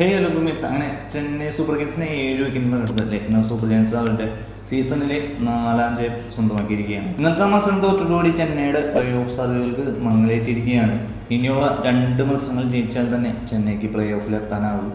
Hello ഗുമേറ്റ്സ്. അങ്ങനെ Chennai super കിങ്സിനെ 7 wicket നേടുന്നത് ലക്നൗ സൂപ്പർ ജയൻസ് അവരുടെ സീസണിലെ 4ാം ജയം സ്വന്തമാക്കിയിരിക്കുകയാണ്. ഇന്നത്തെ മത്സരം തോറ്റതോടുകൂടി ചെന്നൈയുടെ പ്ലേ ഓഫ് സാധ്യതകൾക്ക് മങ്ങലേറ്റിരിക്കുകയാണ്. ഇനിയുള്ള 2 മത്സരങ്ങൾ ജയിച്ചാൽ തന്നെ ചെന്നൈക്ക് പ്ലേ ഓഫിൽ എത്താനാകും.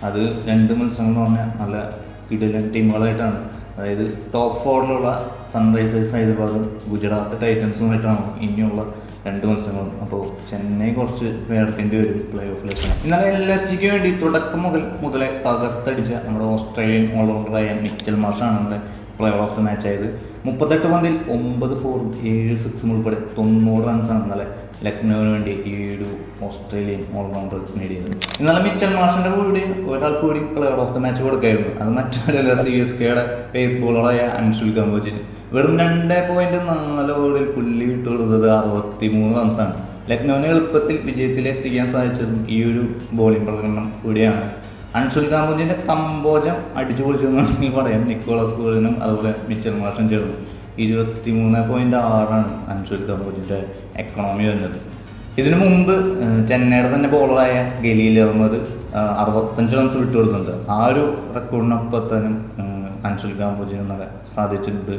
അത് 2 മത്സരങ്ങൾ എന്ന് പറഞ്ഞാൽ നല്ല കിടിലൻ ടീമുകളായിട്ടാണ്. അതായത് ടോപ്പ് 4ലുള്ള സൺറൈസേഴ്സ് ഹൈദരാബാദും ഗുജറാത്ത് ടൈറ്റൻസുമായിട്ടാണ് ഇനിയുള്ള 2 മത്സരങ്ങളും. അപ്പോൾ ചെന്നൈ കുറച്ച് വേർക്കേണ്ടി വരും പ്ലേ ഓഫിലെത്താൻ. ഇന്നലെ LSGക്ക് വേണ്ടി തുടക്കം മുതലേ തകർത്തടിച്ച നമ്മുടെ ഓസ്ട്രേലിയൻ ഓൾറൗണ്ടറായ മിച്ചൽ മാർഷാണ് നമ്മുടെ പ്ലെയർ ഓഫ് ദ മാച്ച് ആയത്. 38 പന്തിൽ 9 ഫോറും 7 സിക്സും ഉൾപ്പെടെ 90 റൺസാണ് ഇന്നലെ ലക്നൌവിന് വേണ്ടി ഈ ഒരു ഓസ്ട്രേലിയൻ ഓൾറൗണ്ടർ നേടിയത്. ഇന്നലെ മിച്ചൽ മാർഷിന്റെ കൂടി ഒരാൾക്ക് കൂടി പ്ലെയർ ഓഫ് ദ മാച്ച് കൊടുക്കായിരുന്നു. അത് മറ്റൊരല്ല, CSKയുടെ പേസ് ബോളറായ അൻഷുൽ കമ്പോജിന്. വെറും 2.4 ഓവറിൽ പുള്ളി വിട്ടുകൊടുത്തത് 63 റൺസാണ്. ലക്നൌവിനെ എളുപ്പത്തിൽ വിജയത്തിലെത്തിക്കാൻ സാധിച്ചതും ഈ ഒരു ബോളിംഗ് പ്രകടനം കൂടിയാണ്. അൻഷുൽ കാമ്പോജിന്റെ കമ്പോജം അടിച്ചു പൊളിച്ചെന്ന് പറയാം. നിക്കോളസ് പൂരനും അതുപോലെ മിച്ചൽ മാർഷും ചേർന്നു 23.6 അൻഷുൽ കാമ്പോജിന്റെ എക്കണോമി വരുന്നത്. ഇതിനു മുമ്പ് ചെന്നൈയുടെ തന്നെ ബോളറായ ഗലീൽ അഹമ്മദ് 65 റൺസ് വിട്ടുകൊടുക്കുന്നുണ്ട്. ആ ഒരു റെക്കോർഡിനൊപ്പത്താനും അൻഷുൽ കാമ്പോജിന് നല്ല സാധിച്ചിട്ടുണ്ട്.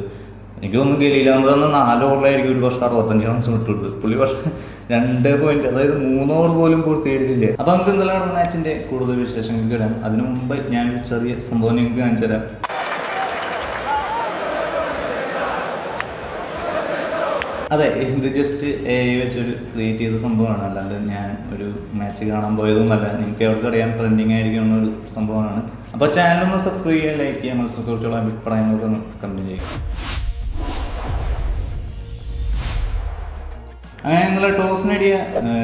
എനിക്ക് തോന്നുന്നു ഗലീൽ അഹമ്മദ് 4 ഓവറിലായിരിക്കും ഒരു പക്ഷേ 65 റൺസ് വിട്ടുകൊടുത്തത്. പുള്ളി പക്ഷേ 2 പോയിന്റ്, അതായത് 3 ഓവർ പോലും പൂർത്തീകരിച്ചില്ലേ. അപ്പൊ നമുക്ക് ഇന്നലെ നടന്ന മാച്ചിന്റെ കൂടുതൽ വിശേഷങ്ങൾക്ക് ഇടാം. അതിനു മുമ്പ് ഞാൻ ഒരു ചെറിയ സംഭവം നിങ്ങൾക്ക് കാണിച്ചു തരാം. അതെ, ഇത് ജസ്റ്റ് AI വെച്ചൊരു ക്രിയേറ്റ് ചെയ്ത സംഭവമാണ്. അല്ലാണ്ട് ഞാൻ ഒരു മാച്ച് കാണാൻ പോയതൊന്നുമല്ല. നിങ്ങൾക്ക് എവിടെ അറിയാൻ ട്രെൻഡിങ് ആയിരിക്കുന്ന ഒരു സംഭവമാണ്. അപ്പോൾ ചാനലൊന്ന് സബ്സ്ക്രൈബ് ചെയ്യുക, ലൈക്ക് ചെയ്യുക, മത്സരത്തെക്കുറിച്ചുള്ള അഭിപ്രായങ്ങളൊക്കെ ഒന്ന് കമന്റ് ചെയ്യുക. അങ്ങനെ ഇന്നലെ ടോസ് നേടിയ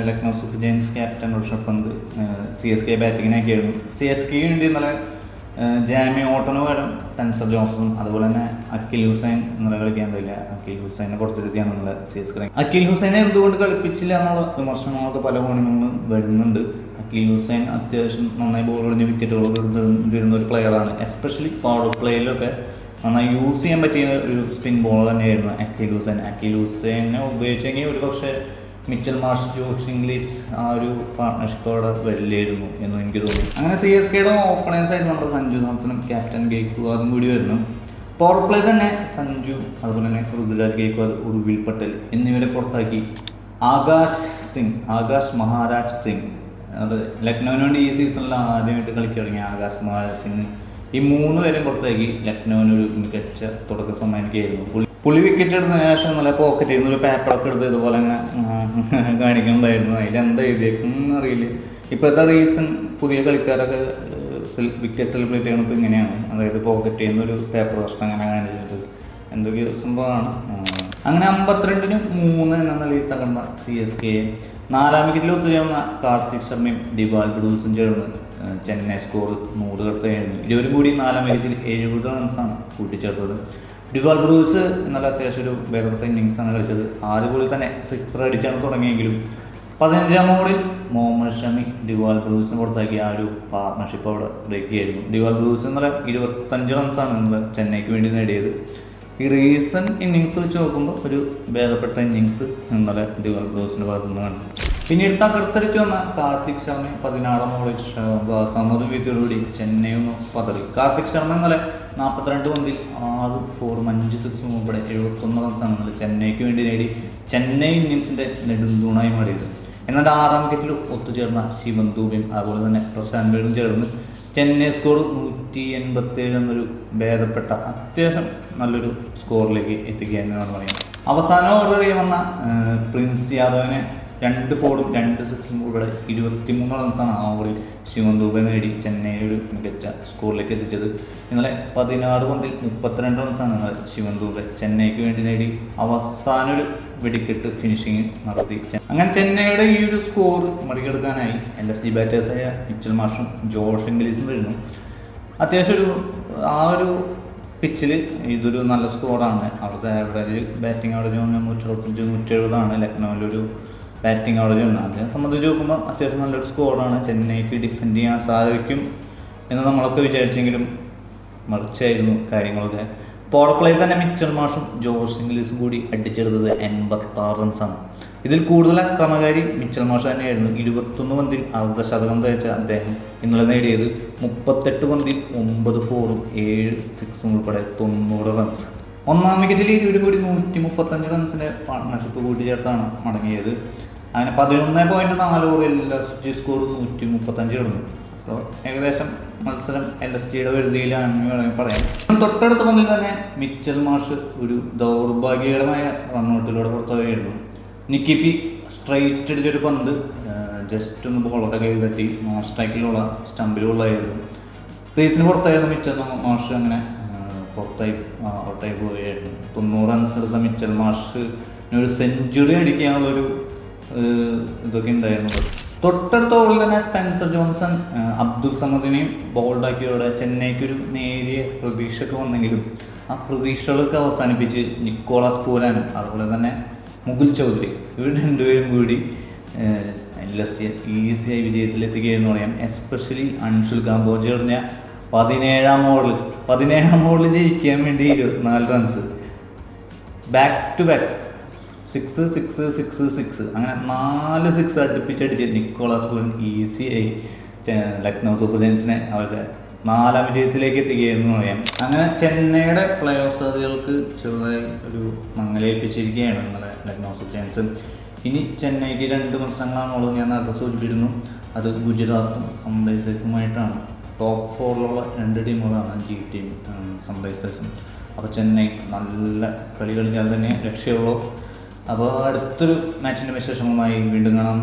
Lucknow super giants captain Rishabh Pant CSK ബാറ്റിങ്ങിനൊക്കെയായിരുന്നു. CSKക്ക് വേണ്ടി ഇന്നലെ ജാമി ഓട്ടന് പകരം സ്പെൻസർ ജോൺസണും അതുപോലെ തന്നെ അഖിൽ ഹുസൈൻ ഇന്നലെ കളിക്കാൻ കഴിയില്ല. അഖിൽ ഹുസൈനെ പുറത്തിരുത്തിയാണ് ഇന്നലെ CSK. അഖിൽ ഹുസൈനെ എന്തുകൊണ്ട് കളിപ്പിച്ചില്ല എന്നുള്ള വിമർശനങ്ങളൊക്കെ പല കോണിൽ നിന്നും വരുന്നുണ്ട്. അഖിൽ ഹുസൈൻ അത്യാവശ്യം നന്നായി ബോൾ എറിഞ്ഞ് വിക്കറ്റുകളൊക്കെ വരുന്ന ഒരു പ്ലെയറാണ്. എസ്പെഷ്യലി പവർ പ്ലേയിലൊക്കെ നന്നായി യൂസ് ചെയ്യാൻ പറ്റിയ ഒരു സ്പിൻ ബോളർ തന്നെയായിരുന്നു അഖിൽ ഹുസൈൻ. അഖിൽ ഹുസൈനെ ഉപയോഗിച്ചെങ്കിൽ ഒരു പക്ഷേ മിച്ചൽ മാർഷ്, ജോഷ് ഇംഗ്ലീഷ് ആ ഒരു പാർട്ട്ണർഷിപ്പ് അവിടെ വരില്ലായിരുന്നു എന്ന് എനിക്ക് തോന്നി. അങ്ങനെ CSKയുടെ ഓപ്പണേഴ്സായിട്ട് നമ്മുടെ സഞ്ജു സാംസണും ക്യാപ്റ്റൻ ഗെയ്ക്വാദും കൂടി വരുന്നു. പവർ പ്ലേ തന്നെ സഞ്ജു, അതുപോലെ തന്നെ ഋതുരാജ് ഗെയ്ക്വാദ്, ഉർവിൽ പട്ടേൽ എന്നിവരെ പുറത്താക്കി ആകാശ് മഹാരാജ് സിംഗ്, അത് ലക്നൌവിന് വേണ്ടി ഈ സീസണിൽ ആദ്യമായിട്ട് കളിച്ചിറങ്ങിയ ആകാശ് മഹാരാജ് സിംഗ്, ഈ 3 പേരും പുറത്താക്കി ലക്നൌവിനൊരു മികച്ച തുടക്കം സമ്മാനിക്കുകയായിരുന്നു. പുള്ളി വിക്കറ്റ് എടുത്തതിന് ശേഷം നല്ല പോക്കറ്റ് ചെയ്യുന്ന ഒരു പേപ്പറൊക്കെ എടുത്ത് ഇതുപോലെ അങ്ങനെ കാണിക്കുന്നുണ്ടായിരുന്നു. അതിലെന്താ എഴുതിയേക്കും അറിയില്ല. ഇപ്പോഴത്തെ റീസൺ പുതിയ കളിക്കാരൊക്കെ വിക്കറ്റ് സെലിബ്രേറ്റ് ചെയ്യുന്നത് ഇങ്ങനെയാണ്. അതായത് പോക്കറ്റ് ചെയ്യുന്ന ഒരു പേപ്പർ കഷ്ണം അങ്ങനെ കാണിച്ചിട്ട് എന്തൊക്കെ സംഭവമാണ്. അങ്ങനെ 52-3 എന്ന നിലയിൽ തകർന്ന CSK 4ാം വിക്കറ്റിൽ ഒത്തുചേർന്ന കാർത്തിക് ശർമ്മയും ഡിവാൽ ബ്രൂസും ചേർന്ന് ചെന്നൈ സ്കോർ 100 കടത്തുകയായിരുന്നു. ഇരുവരും കൂടി 4ാം വിക്കറ്റിൽ 70 റൺസാണ് കൂട്ടിച്ചേർത്തത്. ഡിവാൽ ബ്രൂസ് ഇന്നലെ അത്യാവശ്യം ഒരു ഭേദപ്പെട്ട ഇന്നിങ്സാണ് കളിച്ചത്. 6 ബോളിൽ തന്നെ 6 അടിച്ചാണ് തുടങ്ങിയെങ്കിലും 15ാം ഓവറിൽ മുഹമ്മദ് ഷമി ഡിവാൽ ബ്രൂസിനെ പുറത്താക്കി ആ ഒരു പാർട്ട്ണർഷിപ്പ് അവിടെ ബ്രേക്ക് ചെയ്യായിരുന്നു. ഡിവാൽ ബ്രൂസ് ഇന്നലെ 25 റൺസാണ് ഇന്നലെ ചെന്നൈക്ക് വേണ്ടി നേടിയത്. ഈ റീസെൻറ്റ് ഇന്നിങ്സ് വെച്ച് നോക്കുമ്പോൾ ഒരു ഭേദപ്പെട്ട ഇന്നിങ്സ് ഇന്നലെ ഡിവാൽ ബ്രൂസിൻ്റെ ഭാഗത്തു നിന്ന് കണ്ടു. പിന്നീട് തകർത്തടിച്ചു വന്ന കാർത്തിക് ശർമ്മ 16ാം ഓവറിൽ സമത് വിക്കറ്റോടുകൂടി ചെന്നൈ ഒന്ന് പതറി. കാർത്തിക് ശർമ്മ ഇന്നലെ 42 പന്തിൽ 6 ഫോറും 5 സിക്സും ഉൾപ്പെടെ 71 റൺസാണ് ഇന്നലെ ചെന്നൈക്ക് വേണ്ടി നേടി ചെന്നൈ ഇന്നിങ്സിൻ്റെ നെടുന്തൂണായി മാറിയത്. എന്നാൽ 6ാം വിക്കറ്റിൽ ഒത്തുചേർന്ന ശിവൻ ദൂബയും അതുപോലെ തന്നെ പ്രശാന്ത് ബേഡും ചേർന്ന് ചെന്നൈ സ്കോർ 187 എന്നൊരു ഭേദപ്പെട്ട അത്യാവശ്യം നല്ലൊരു സ്കോറിലേക്ക് എത്തിക്കുകയെന്നാണ് പറയുന്നത്. അവസാന ഓവറിൽ വന്ന പ്രിൻസ് യാദവിനെ 2 ഫോറും 2 സിക്സും ഉൾപ്പെടെ 23 റൺസാണ് ആ ഓവറിൽ ശിവൻ ദൂബെ നേടി ചെന്നൈയെ ഒരു മികച്ച സ്കോറിലേക്ക് എത്തിച്ചത്. ഇന്നലെ 16 പന്തിൽ 32 റൺസാണ് ഇന്നലെ ശിവൻ ദൂബെ ചെന്നൈക്ക് വേണ്ടി നേടി അവസാന ഒരു വെടിക്കെട്ട് ഫിനിഷിങ് നടത്തി. അങ്ങനെ ചെന്നൈയുടെ ഈ ഒരു സ്കോർ മറികടക്കാനായി LSG ബാറ്റേഴ്സായ മിച്ചൽ മാർഷും ജോഷ് ഇംഗ്ലീഷും വരുന്നു. അത്യാവശ്യം ആ ഒരു പിച്ചിൽ ഇതൊരു നല്ല സ്കോറാണ്. അവിടുത്തെ ആവറേജ് ബാറ്റിംഗ് ആവറേജ് 165-170 ലക്നൌവിലൊരു ബാറ്റിംഗ് ആവറേജ് ഉണ്ട്. അതിനെ സംബന്ധിച്ച് നോക്കുമ്പോൾ അത്യാവശ്യം നല്ലൊരു സ്കോറാണ്. ചെന്നൈക്ക് ഡിഫെൻഡ് ചെയ്യാൻ സാധിക്കും എന്ന് നമ്മളൊക്കെ വിചാരിച്ചെങ്കിലും മറിച്ചായിരുന്നു കാര്യങ്ങളൊക്കെ. പവർ പ്ലേയിൽ തന്നെ മിച്ചൽ മാർഷും ജോഷ് ഇംഗ്ലീഷും കൂടി അടിച്ചെടുത്തത് 86 റൺസാണ്. ഇതിൽ കൂടുതൽ അക്രമകാരി മിച്ചൽ മാഷ് തന്നെയായിരുന്നു. 21 പന്തിൽ അർദ്ധശതകം തയ്ച്ച അദ്ദേഹം ഇന്നലെ നേടിയത് 38 പന്തിൽ 9 4ഉം 7 6ഉം ഉൾപ്പെടെ 90 റൺസ്. ഒന്നാം വിക്കറ്റിൽ ഇരുവരും കൂടി 135 റൺസിൻ്റെ പാർട്ട്ണർഷിപ്പ് കൂട്ടിച്ചേർത്താണ് മടങ്ങിയത്. അങ്ങനെ 11.4 ഓവറിൽ LSG സ്കോർ 135 കിടന്നു. അപ്പോൾ ഏകദേശം മത്സരം LSGയുടെ വരുതിയിലാണെന്ന് വേണമെങ്കിൽ പറയാം. തൊട്ടടുത്ത പന്തിൽ തന്നെ മിച്ചൽ മാഷ് ഒരു ദൗർഭാഗ്യകരമായ റണ്ണൗട്ടിലൂടെ പുറത്തുകയായിരുന്നു. നിക്കി പി സ്ട്രൈറ്റ് അടിച്ചൊരു പന്ത് ജസ്റ്റ് ഒന്ന് ബോളറുടെ കയ്യിൽ തട്ടി നോൺ സ്ട്രൈക്കിലുള്ള സ്റ്റമ്പിലുള്ളതായിരുന്നു. ക്രീസിന് പുറത്തായിരുന്നു മിച്ചൽ മാഷ്. അങ്ങനെ ഔട്ടായി പോവുകയായിരുന്നു. 90 റൺസ് എടുത്ത മിച്ചൽ മാഷ് ഒരു സെഞ്ചുറി അടിക്കാനുള്ളൊരു ഇതൊക്കെ ഉണ്ടായിരുന്നു. തൊട്ടടുത്ത ഓവറിൽ തന്നെ സ്പെൻസർ ജോൺസൺ അബ്ദുൾ സമദിനെയും ബോൾഡാക്കിയോടെ ചെന്നൈക്കൊരു നേരിയ പ്രതീക്ഷയൊക്കെ വന്നെങ്കിലും ആ പ്രതീക്ഷകളൊക്കെ അവസാനിപ്പിച്ച് നിക്കോളാസ് പൂരാനും അതുപോലെ തന്നെ മുകുൽ ചൗധരി ഇവർ രണ്ടുപേരും കൂടി LSG ഈസിയായി വിജയത്തിലെത്തുകയെന്ന് പറയാം. എസ്പെഷ്യലി അൻഷുൽ കാംബോജ് എറിഞ്ഞ 17ാം ഓവറിൽ ജയിക്കാൻ വേണ്ടി 24 റൺസ് ബാക്ക് ടു ബാക്ക് 6 6 6 6 അങ്ങനെ 4 6 അടുപ്പിച്ചടിച്ച് നിക്കോളാസ് പൂരൻ ഈസിയായി ലക്നൗ സൂപ്പർ ജയൻസിനെ അവരുടെ 4ാം വിജയത്തിലേക്ക് എത്തുകയെന്ന് പറയാം. അങ്ങനെ ചെന്നൈയുടെ പ്ലേ ഓഫ് സാധ്യതകൾക്ക് ചെറുതായി ഒരു മങ്ങലേൽപ്പിച്ചിരിക്കുകയാണ് ഇന്നലെ ലക്നൗ സൂപ്പർ ജയൻസ്. ഇനി ചെന്നൈക്ക് 2 മത്സരങ്ങളാണുള്ളത്. ഞാൻ നേരത്തെ സൂചിപ്പിച്ചിരുന്നു. അത് ഗുജറാത്തും സൺറൈസേഴ്സുമായിട്ടാണ്. ടോപ്പ് 4ലുള്ള 2 ടീമുകളാണ് G ടീം സൺറൈസേഴ്സും. അപ്പോൾ ചെന്നൈ നല്ല കളി കളിച്ചാൽ തന്നെ രക്ഷയുള്ളൂ. അപ്പോൾ അടുത്തൊരു മാച്ചിൻ്റെ വിശേഷങ്ങളുമായി വീണ്ടും കാണാം.